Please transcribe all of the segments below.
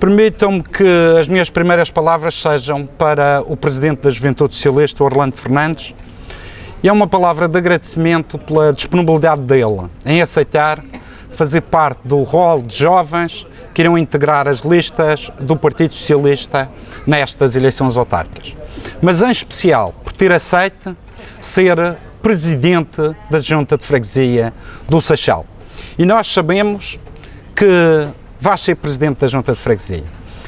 Permitam-me que as minhas primeiras palavras sejam para o Presidente da Juventude Socialista, Orlando Fernandes, e é uma palavra de agradecimento pela disponibilidade dele em aceitar fazer parte do rol de jovens que irão integrar as listas do Partido Socialista nestas eleições autárquicas. Mas em especial por ter aceito ser Presidente da Junta de Freguesia do Seixal. E nós sabemos que vais ser Presidente da Junta de Freguesia.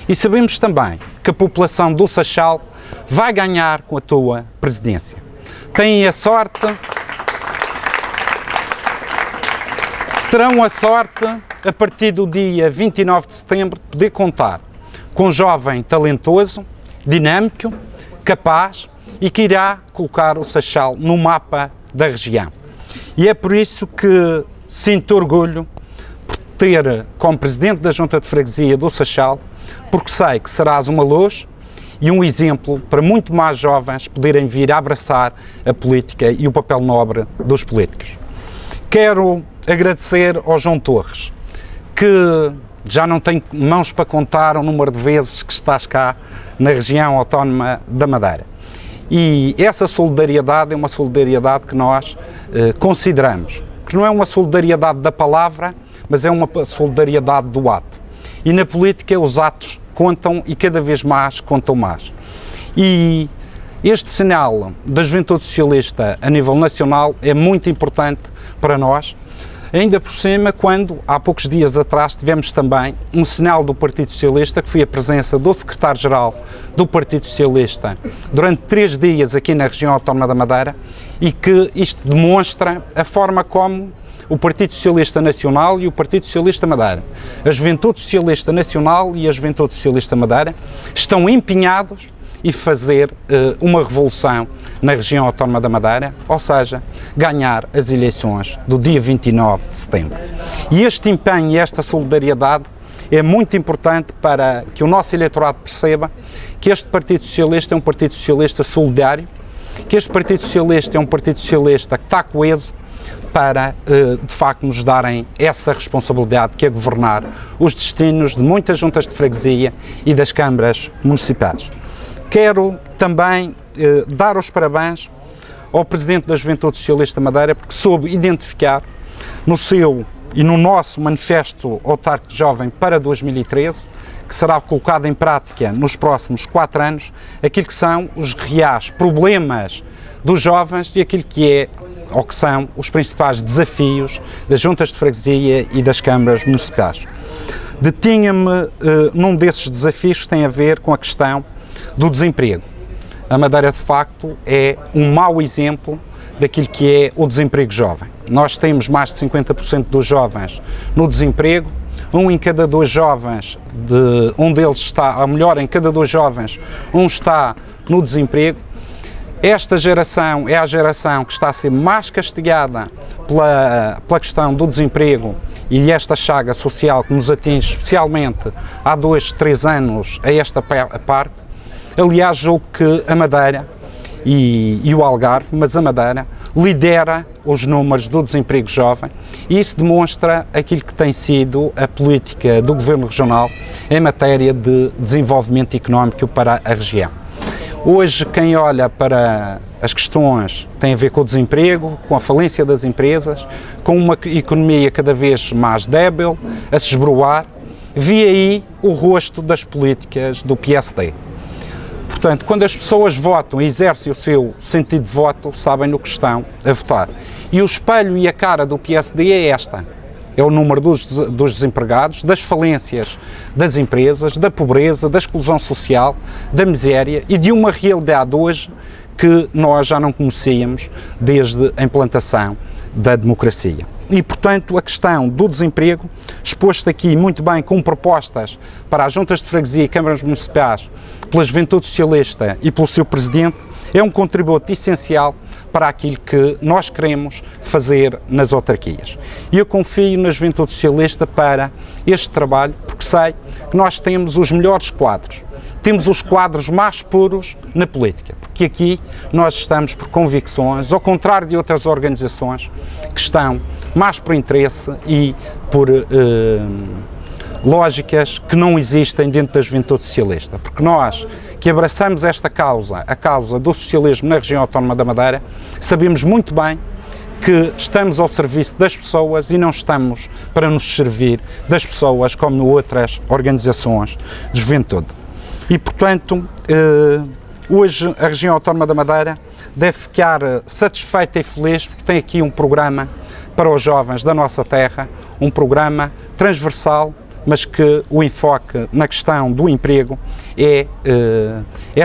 E sabemos também que a população do Seixal vai ganhar com a tua presidência. Têm a sorte, terão a sorte, a partir do dia 29 de setembro, de poder contar com um jovem talentoso, dinâmico, capaz e que irá colocar o Seixal no mapa da região. E é por isso que sinto orgulho por ter como Presidente da Junta de Freguesia do Seixal, porque sei que serás uma luz e um exemplo para muito mais jovens poderem vir a abraçar a política e o papel nobre dos políticos. Quero agradecer ao João Torres, que já não tem mãos para contar o número de vezes que estás cá na região autónoma da Madeira. E essa solidariedade é uma solidariedade que nós consideramos, que não é uma solidariedade da palavra, mas é uma solidariedade do ato. E na política os atos contam e cada vez mais contam mais. E este sinal da Juventude Socialista a nível nacional é muito importante para nós, ainda por cima quando há poucos dias atrás tivemos também um sinal do Partido Socialista, que foi a presença do Secretário-Geral do Partido Socialista durante 3 dias aqui na região autónoma da Madeira, e que isto demonstra a forma como o Partido Socialista Nacional e o Partido Socialista Madeira, a Juventude Socialista Nacional e a Juventude Socialista Madeira estão empenhados em fazer uma revolução na região autónoma da Madeira, ou seja, ganhar as eleições do dia 29 de setembro. E este empenho e esta solidariedade é muito importante para que o nosso eleitorado perceba que este Partido Socialista é um Partido Socialista solidário, que este Partido Socialista é um Partido Socialista que está coeso para, de facto, nos darem essa responsabilidade que é governar os destinos de muitas juntas de freguesia e das câmaras municipais. Quero também dar os parabéns ao Presidente da Juventude Socialista Madeira, porque soube identificar no seu e no nosso Manifesto Autárquico Jovem para 2013, que será colocado em prática nos próximos 4 anos, aquilo que são os reais problemas dos jovens e aquilo que é ou que são os principais desafios das juntas de freguesia e das câmaras municipais. Detinha-me num desses desafios que tem a ver com a questão do desemprego. A Madeira, de facto, é um mau exemplo daquilo que é o desemprego jovem. Nós temos mais de 50% dos jovens no desemprego, em cada 2 jovens, um deles está, ou melhor, em cada 2 jovens, um está no desemprego. Esta geração é a geração que está a ser mais castigada pela questão do desemprego e esta chaga social que nos atinge especialmente há 2, 3 anos a esta parte. Aliás, julgo que a Madeira e o Algarve, mas a Madeira, lidera os números do desemprego jovem, e isso demonstra aquilo que tem sido a política do Governo Regional em matéria de desenvolvimento económico para a região. Hoje, quem olha para as questões que têm a ver com o desemprego, com a falência das empresas, com uma economia cada vez mais débil, a se esbroar, vê aí o rosto das políticas do PSD. Portanto, quando as pessoas votam e exercem o seu sentido de voto, sabem no que estão a votar. E o espelho e a cara do PSD é esta. É o número dos desempregados, das falências das empresas, da pobreza, da exclusão social, da miséria e de uma realidade hoje que nós já não conhecíamos desde a implantação da democracia. E, portanto, a questão do desemprego, exposto aqui muito bem com propostas para as juntas de freguesia e câmaras municipais, pela Juventude Socialista e pelo seu Presidente, é um contributo essencial para aquilo que nós queremos fazer nas autarquias. E eu confio na Juventude Socialista para este trabalho, porque sei que nós temos os melhores quadros. Temos os quadros mais puros na política, porque aqui nós estamos por convicções, ao contrário de outras organizações que estão mais por interesse e por lógicas que não existem dentro da juventude socialista, porque nós que abraçamos esta causa, a causa do socialismo na região autónoma da Madeira, sabemos muito bem que estamos ao serviço das pessoas e não estamos para nos servir das pessoas como outras organizações de juventude. E, portanto, hoje a região autónoma da Madeira deve ficar satisfeita e feliz porque tem aqui um programa para os jovens da nossa terra, um programa transversal, mas que o enfoque na questão do emprego é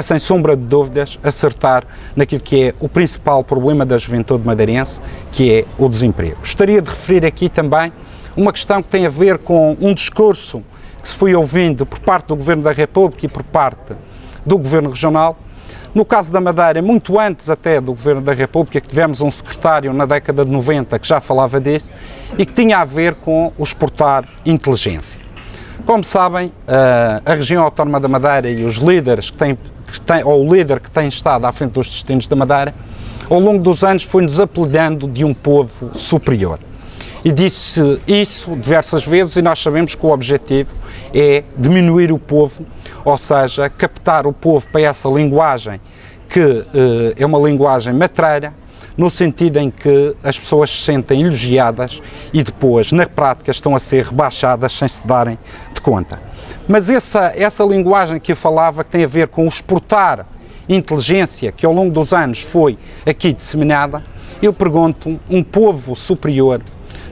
sem sombra de dúvidas, acertar naquilo que é o principal problema da juventude madeirense, que é o desemprego. Gostaria de referir aqui também uma questão que tem a ver com um discurso que se foi ouvindo por parte do Governo da República e por parte do Governo Regional. No caso da Madeira, muito antes até do Governo da República, que tivemos um secretário na década de 90 que já falava disso e que tinha a ver com o exportar inteligência. Como sabem, a região autónoma da Madeira e os líderes ou o líder que tem estado à frente dos destinos da Madeira, ao longo dos anos foi-nos apelidando de um povo superior. E disse isso diversas vezes e nós sabemos que o objetivo é diminuir o povo, ou seja, captar o povo para essa linguagem que é uma linguagem matreira, no sentido em que as pessoas se sentem elogiadas e depois, na prática, estão a ser rebaixadas sem se darem de conta. Mas essa linguagem que eu falava, que tem a ver com o exportar inteligência, que ao longo dos anos foi aqui disseminada, eu pergunto, um povo superior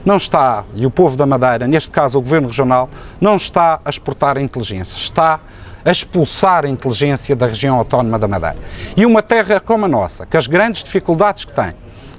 não está, e o povo da Madeira, neste caso o Governo Regional, não está a exportar a inteligência, está a expulsar a inteligência da região autónoma da Madeira. E uma terra como a nossa, que as grandes dificuldades que tem,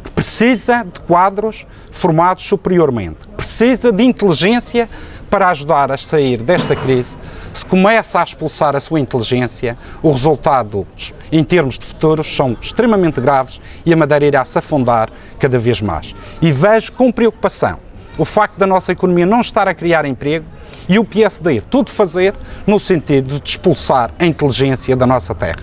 que precisa de quadros formados superiormente, precisa de inteligência para ajudar a sair desta crise, se começa a expulsar a sua inteligência, os resultados em termos de futuros são extremamente graves e a Madeira irá se afundar cada vez mais. E vejo com preocupação o facto da nossa economia não estar a criar emprego e o PSD tudo fazer no sentido de expulsar a inteligência da nossa terra.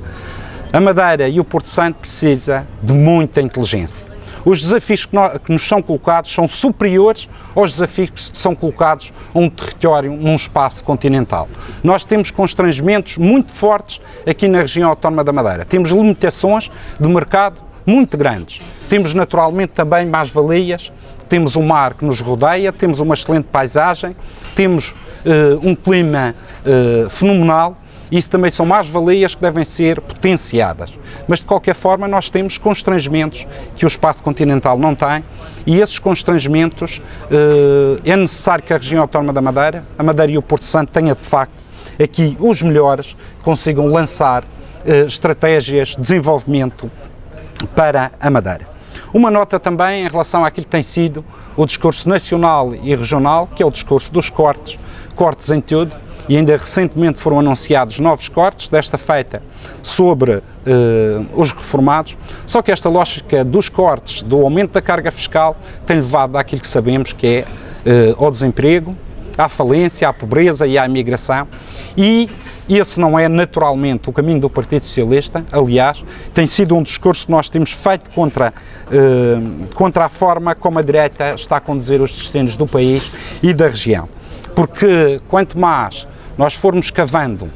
A Madeira e o Porto Santo precisam de muita inteligência. Os desafios que nos são colocados são superiores aos desafios que são colocados a um território, num espaço continental. Nós temos constrangimentos muito fortes aqui na região autónoma da Madeira. Temos limitações de mercado muito grandes. Temos naturalmente também mais-valias, temos o mar que nos rodeia, temos uma excelente paisagem, temos um clima fenomenal. Isso também são mais-valias que devem ser potenciadas. Mas, de qualquer forma, nós temos constrangimentos que o espaço continental não tem e esses constrangimentos é necessário que a região autónoma da Madeira, a Madeira e o Porto Santo, tenha, de facto, aqui os melhores, consigam lançar estratégias de desenvolvimento para a Madeira. Uma nota também em relação àquilo que tem sido o discurso nacional e regional, que é o discurso dos cortes em tudo, e ainda recentemente foram anunciados novos cortes, desta feita sobre os reformados, só que esta lógica dos cortes, do aumento da carga fiscal, tem levado àquilo que sabemos que é ao desemprego, à falência, à pobreza e à imigração, e esse não é naturalmente o caminho do Partido Socialista. Aliás, tem sido um discurso que nós temos feito contra a forma como a direita está a conduzir os destinos do país e da região. Porque quanto mais nós formos cavando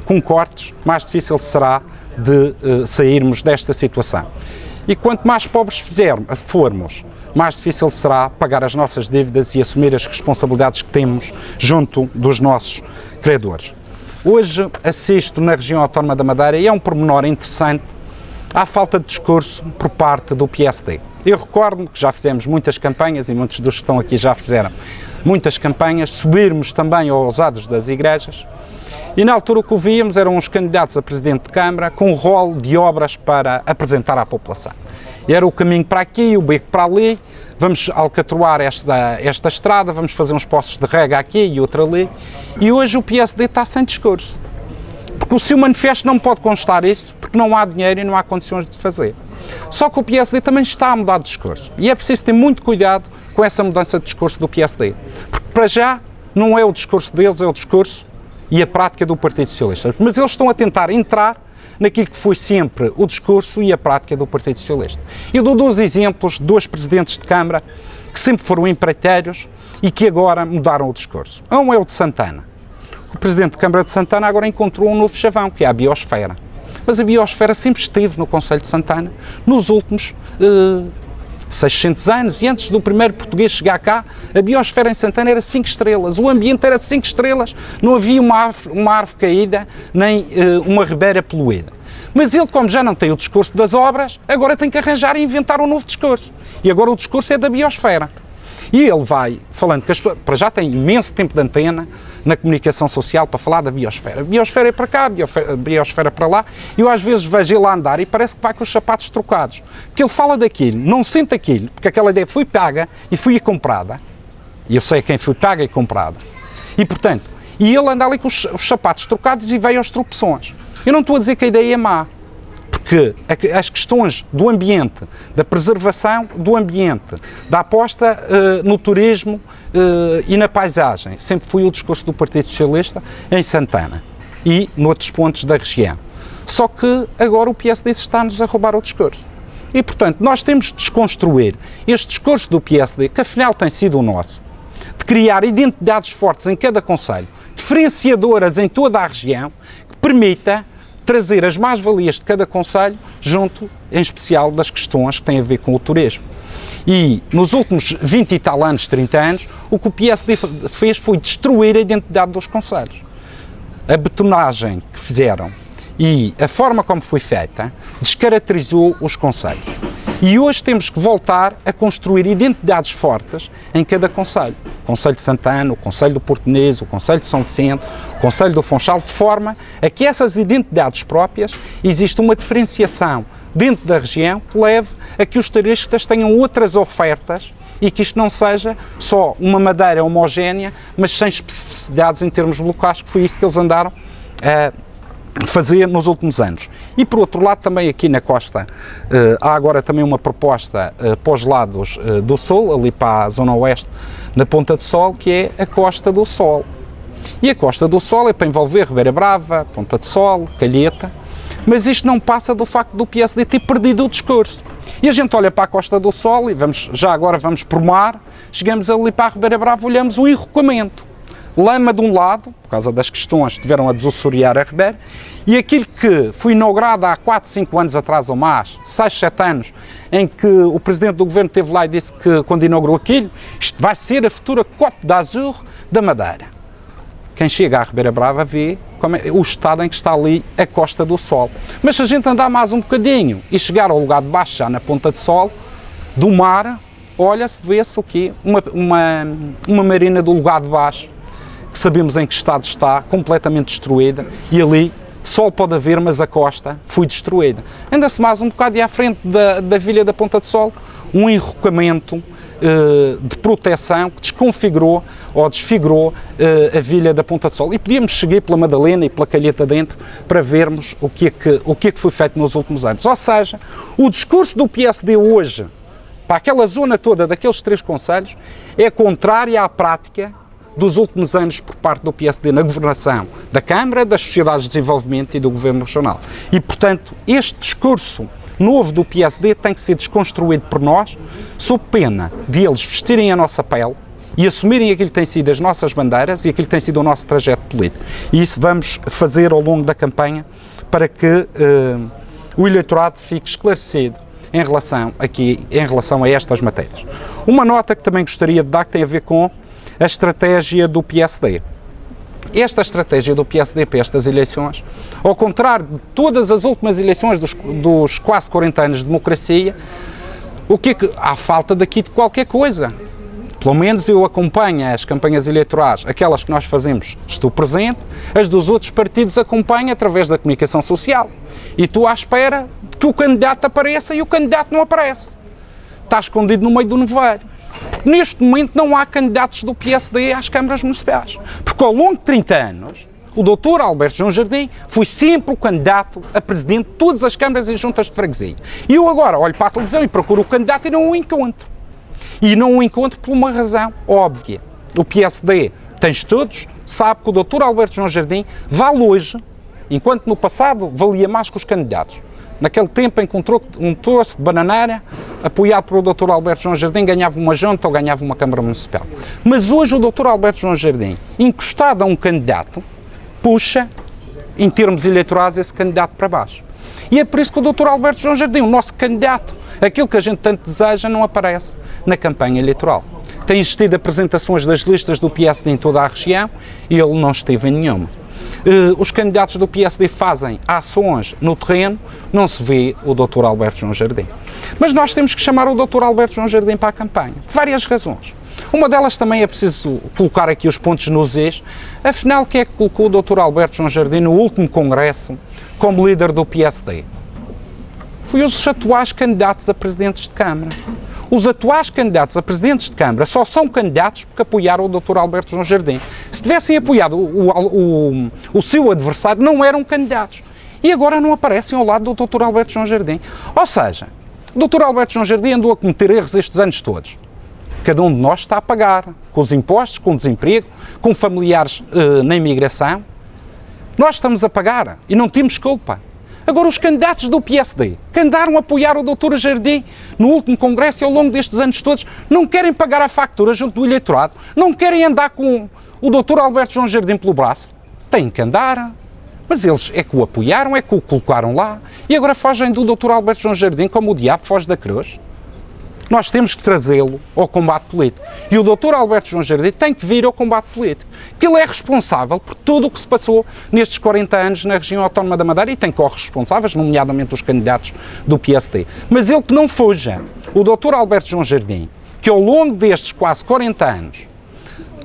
com cortes, mais difícil será de sairmos desta situação. E quanto mais pobres formos, mais difícil será pagar as nossas dívidas e assumir as responsabilidades que temos junto dos nossos credores. Hoje assisto na região autónoma da Madeira, e é um pormenor interessante, à falta de discurso por parte do PSD. Eu recordo-me que já fizemos muitas campanhas, e muitos dos que estão aqui já fizeram muitas campanhas, subirmos também aos ados das igrejas, e na altura o que ouvíamos eram os candidatos a Presidente de Câmara com um rol de obras para apresentar à população. Era o caminho para aqui, o beco para ali, vamos alcatroar esta estrada, vamos fazer uns poços de rega aqui e outro ali, e hoje o PSD está sem discurso. Porque o seu manifesto não pode constar isso, porque não há dinheiro e não há condições de fazer. Só que o PSD também está a mudar de discurso. E é preciso ter muito cuidado com essa mudança de discurso do PSD. Porque para já não é o discurso deles, é o discurso e a prática do Partido Socialista. Mas eles estão a tentar entrar naquilo que foi sempre o discurso e a prática do Partido Socialista. Eu dou dois exemplos de dois presidentes de Câmara que sempre foram empreiteiros e que agora mudaram o discurso. Um é o de Santana. O Presidente de Câmara de Santana agora encontrou um novo chavão, que é a biosfera. Mas a biosfera sempre esteve no Concelho de Santana nos últimos 600 anos, e antes do primeiro português chegar cá, a biosfera em Santana era 5 estrelas, o ambiente era 5 estrelas, não havia uma árvore caída, nem uma ribeira poluída. Mas ele, como já não tem o discurso das obras, agora tem que arranjar e inventar um novo discurso. E agora o discurso é da biosfera. E ele vai falando que as pessoas, para já tem imenso tempo de antena na comunicação social para falar da biosfera. A biosfera é para cá, a biosfera para lá. E eu às vezes vejo ele a andar e parece que vai com os sapatos trocados. Porque ele fala daquilo, não sente aquilo, porque aquela ideia foi paga e foi comprada. E eu sei quem foi paga e comprada. E portanto, ele anda ali com os sapatos trocados e veio aos tropeções. Eu não estou a dizer que a ideia é má. Porque as questões do ambiente, da preservação do ambiente, da aposta no turismo e na paisagem, sempre foi o discurso do Partido Socialista em Santana e noutros pontos da região. Só que agora o PSD está-nos a roubar o discurso. E, portanto, nós temos de desconstruir este discurso do PSD, que afinal tem sido o nosso, de criar identidades fortes em cada concelho, diferenciadoras em toda a região, que permita trazer as mais-valias de cada concelho junto, em especial, das questões que têm a ver com o turismo. E nos últimos 20 e tal anos, 30 anos, o que o PSD fez foi destruir a identidade dos concelhos. A betonagem que fizeram e a forma como foi feita descaracterizou os concelhos. E hoje temos que voltar a construir identidades fortes em cada concelho. O Concelho de Santana, o Concelho do Portonês, o Concelho de São Vicente, o Concelho do Funchal, de forma a que essas identidades próprias exista uma diferenciação dentro da região que leve a que os turistas tenham outras ofertas e que isto não seja só uma madeira homogénea, mas sem especificidades em termos locais, que foi isso que eles andaram a fazer nos últimos anos. E por outro lado, também aqui na costa, há agora também uma proposta para os lados do Sul, ali para a zona oeste, na Ponta do Sol, que é a Costa do Sol. E a Costa do Sol é para envolver Ribeira Brava, Ponta do Sol, Calheta, mas isto não passa do facto do PSD ter perdido o discurso. E a gente olha para a Costa do Sol e já agora vamos por mar, chegamos ali para a Ribeira Brava, olhamos o enrocamento. Lama de um lado, por causa das questões que tiveram a desassorear a Ribeira, e aquilo que foi inaugurado há 4, 5 anos atrás ou mais, 6, 7 anos, em que o Presidente do Governo esteve lá e disse que, quando inaugurou aquilo, isto vai ser a futura Côte d'Azur da Madeira. Quem chega à Ribeira Brava vê o estado em que está ali a Costa do Sol. Mas se a gente andar mais um bocadinho e chegar ao lugar de baixo, já na Ponta do Sol, do mar, olha-se, vê-se o quê? Uma marina do lugar de baixo, que sabemos em que estado está, completamente destruída, e ali sol pode haver, mas a costa foi destruída. Anda-se mais um bocado e à frente da Vila da Ponta do Sol, um enrocamento de proteção que desconfigurou ou desfigurou a Vila da Ponta do Sol. E podíamos seguir pela Madalena e pela Calheta dentro para vermos o que é que foi feito nos últimos anos. Ou seja, o discurso do PSD hoje, para aquela zona toda daqueles 3 concelhos, é contrário à prática dos últimos anos por parte do PSD na governação da Câmara, das sociedades de desenvolvimento e do Governo Regional. E, portanto, este discurso novo do PSD tem que ser desconstruído por nós, sob pena de eles vestirem a nossa pele e assumirem aquilo que tem sido as nossas bandeiras e aquilo que tem sido o nosso trajeto político. E isso vamos fazer ao longo da campanha para que o eleitorado fique esclarecido em relação a estas matérias. Uma nota que também gostaria de dar que tem a ver com a estratégia do PSD. Esta estratégia do PSD para estas eleições, ao contrário de todas as últimas eleições dos quase 40 anos de democracia, há falta daqui de qualquer coisa. Pelo menos eu acompanho as campanhas eleitorais, aquelas que nós fazemos, estou presente, as dos outros partidos acompanho através da comunicação social. E estou à espera que o candidato apareça e o candidato não aparece. Está escondido no meio do nevoeiro. Porque neste momento não há candidatos do PSD às câmaras municipais. Porque ao longo de 30 anos, o Dr. Alberto João Jardim foi sempre o candidato a presidente de todas as câmaras e juntas de freguesia. E eu agora olho para a televisão e procuro o candidato e não o encontro. E não o encontro por uma razão óbvia. O PSD tem estudos, sabe que o Dr. Alberto João Jardim vale hoje, enquanto no passado valia mais que os candidatos. Naquele tempo encontrou um torce de bananeira, apoiado pelo Dr. Alberto João Jardim, ganhava uma junta ou ganhava uma Câmara Municipal. Mas hoje o Dr. Alberto João Jardim, encostado a um candidato, puxa, em termos eleitorais, esse candidato para baixo. E é por isso que o Dr. Alberto João Jardim, o nosso candidato, aquilo que a gente tanto deseja, não aparece na campanha eleitoral. Tem existido apresentações das listas do PSD em toda a região e ele não esteve em nenhuma. Os candidatos do PSD fazem ações no terreno, não se vê o Dr. Alberto João Jardim. Mas nós temos que chamar o Dr. Alberto João Jardim para a campanha, por várias razões. Uma delas também é preciso colocar aqui os pontos nos is. Afinal, quem é que colocou o Dr. Alberto João Jardim no último congresso como líder do PSD? Foi os atuais candidatos a presidentes de Câmara. Os atuais candidatos a presidentes de Câmara só são candidatos porque apoiaram o Dr. Alberto João Jardim. Se tivessem apoiado o seu adversário, não eram candidatos. E agora não aparecem ao lado do Dr. Alberto João Jardim. Ou seja, o Dr. Alberto João Jardim andou a cometer erros estes anos todos. Cada um de nós está a pagar, com os impostos, com o desemprego, com familiares na imigração. Nós estamos a pagar e não temos culpa. Agora, os candidatos do PSD, que andaram a apoiar o Dr. Jardim no último congresso e ao longo destes anos todos, não querem pagar a factura junto do eleitorado, não querem andar com o Dr. Alberto João Jardim pelo braço. Têm que andar. Mas eles é que o apoiaram, é que o colocaram lá e agora fogem do Dr. Alberto João Jardim como o diabo foge da cruz. Nós temos que trazê-lo ao combate político. E o Dr. Alberto João Jardim tem que vir ao combate político. Que ele é responsável por tudo o que se passou nestes 40 anos na região autónoma da Madeira e tem corresponsáveis, nomeadamente os candidatos do PSD. Mas ele que não fuja. O Dr. Alberto João Jardim, que ao longo destes quase 40 anos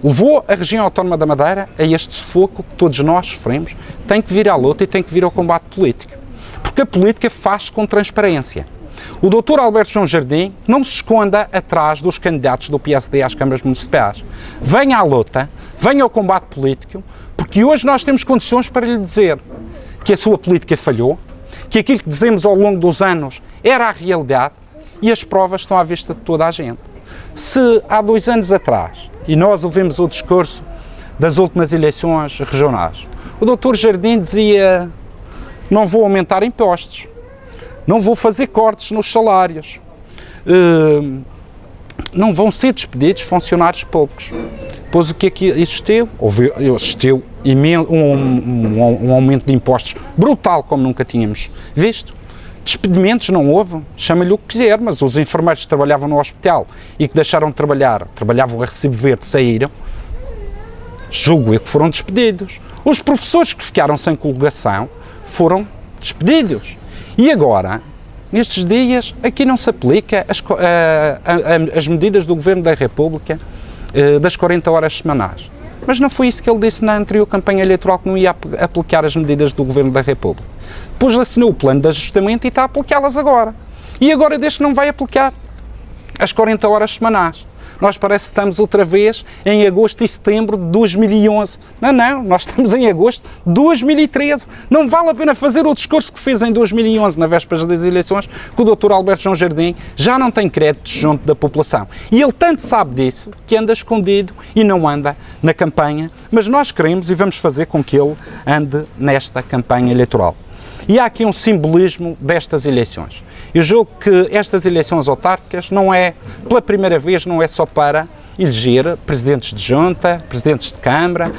levou a região autónoma da Madeira a este sufoco que todos nós sofremos, tem que vir à luta e tem que vir ao combate político. Porque a política faz-se com transparência. O Dr. Alberto João Jardim não se esconda atrás dos candidatos do PSD às câmaras municipais. Venha à luta, venha ao combate político, porque hoje nós temos condições para lhe dizer que a sua política falhou, que aquilo que dizemos ao longo dos anos era a realidade e as provas estão à vista de toda a gente. Se há 2 anos atrás, e nós ouvimos o discurso das últimas eleições regionais, o Dr. Jardim dizia: não vou aumentar impostos, não vou fazer cortes nos salários, não vão ser despedidos funcionários públicos. Pois o que é que existiu? Existiu um aumento de impostos brutal, como nunca tínhamos visto. Despedimentos não houve, chama-lhe o que quiser, mas os enfermeiros que trabalhavam no hospital e que deixaram de trabalhar, trabalhavam a recibo verde, saíram, julgo eu que foram despedidos. Os professores que ficaram sem colocação foram despedidos. E agora, nestes dias, aqui não se aplica as medidas do Governo da República das 40 horas semanais. Mas não foi isso que ele disse na anterior campanha eleitoral, que não ia aplicar as medidas do Governo da República. Depois assinou o plano de ajustamento e está a aplicá-las agora. E agora diz que não vai aplicar as 40 horas semanais. Nós parece que estamos outra vez em agosto e setembro de 2011. Não, nós estamos em agosto de 2013. Não vale a pena fazer o discurso que fez em 2011, na véspera das eleições, que o Dr. Alberto João Jardim já não tem crédito junto da população. E ele tanto sabe disso que anda escondido e não anda na campanha, mas nós queremos e vamos fazer com que ele ande nesta campanha eleitoral. E há aqui um simbolismo destas eleições. Eu julgo que estas eleições autárquicas não é, pela primeira vez, não é só para eleger presidentes de junta, presidentes de Câmara,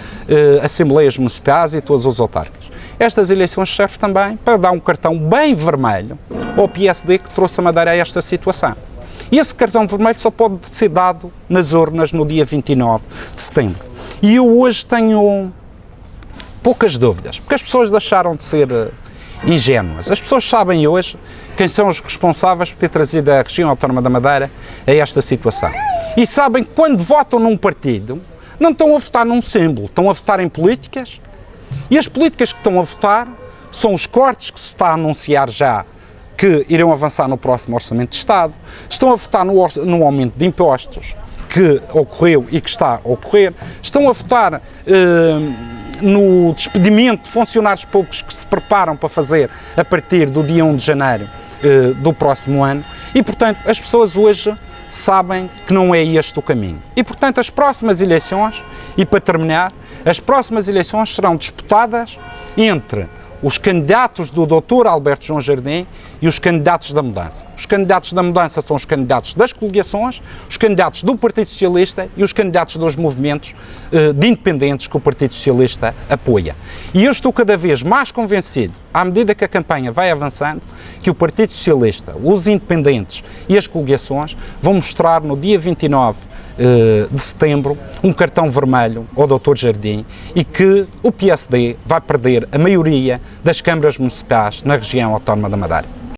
assembleias municipais e todos os autárquicos. Estas eleições servem também para dar um cartão bem vermelho ao PSD que trouxe a Madeira a esta situação. E esse cartão vermelho só pode ser dado nas urnas no dia 29 de setembro. E eu hoje tenho poucas dúvidas, porque as pessoas deixaram de ser ingênuas. As pessoas sabem hoje quem são os responsáveis por ter trazido a região autónoma da Madeira a esta situação. E sabem que quando votam num partido, não estão a votar num símbolo, estão a votar em políticas. E as políticas que estão a votar são os cortes que se está a anunciar já que irão avançar no próximo Orçamento de Estado. Estão a votar no aumento de impostos que ocorreu e que está a ocorrer. Estão a votar no despedimento de funcionários públicos que se preparam para fazer a partir do dia 1 de janeiro do próximo ano e, portanto, as pessoas hoje sabem que não é este o caminho. E, portanto, as próximas eleições, e para terminar, as próximas eleições serão disputadas entre os candidatos do Dr. Alberto João Jardim e os candidatos da mudança. Os candidatos da mudança são os candidatos das coligações, os candidatos do Partido Socialista e os candidatos dos movimentos de independentes que o Partido Socialista apoia. E eu estou cada vez mais convencido, à medida que a campanha vai avançando, que o Partido Socialista, os independentes e as coligações vão mostrar no dia 29 de setembro um cartão vermelho ao Dr. Jardim e que o PSD vai perder a maioria das câmaras municipais na região autónoma da Madeira.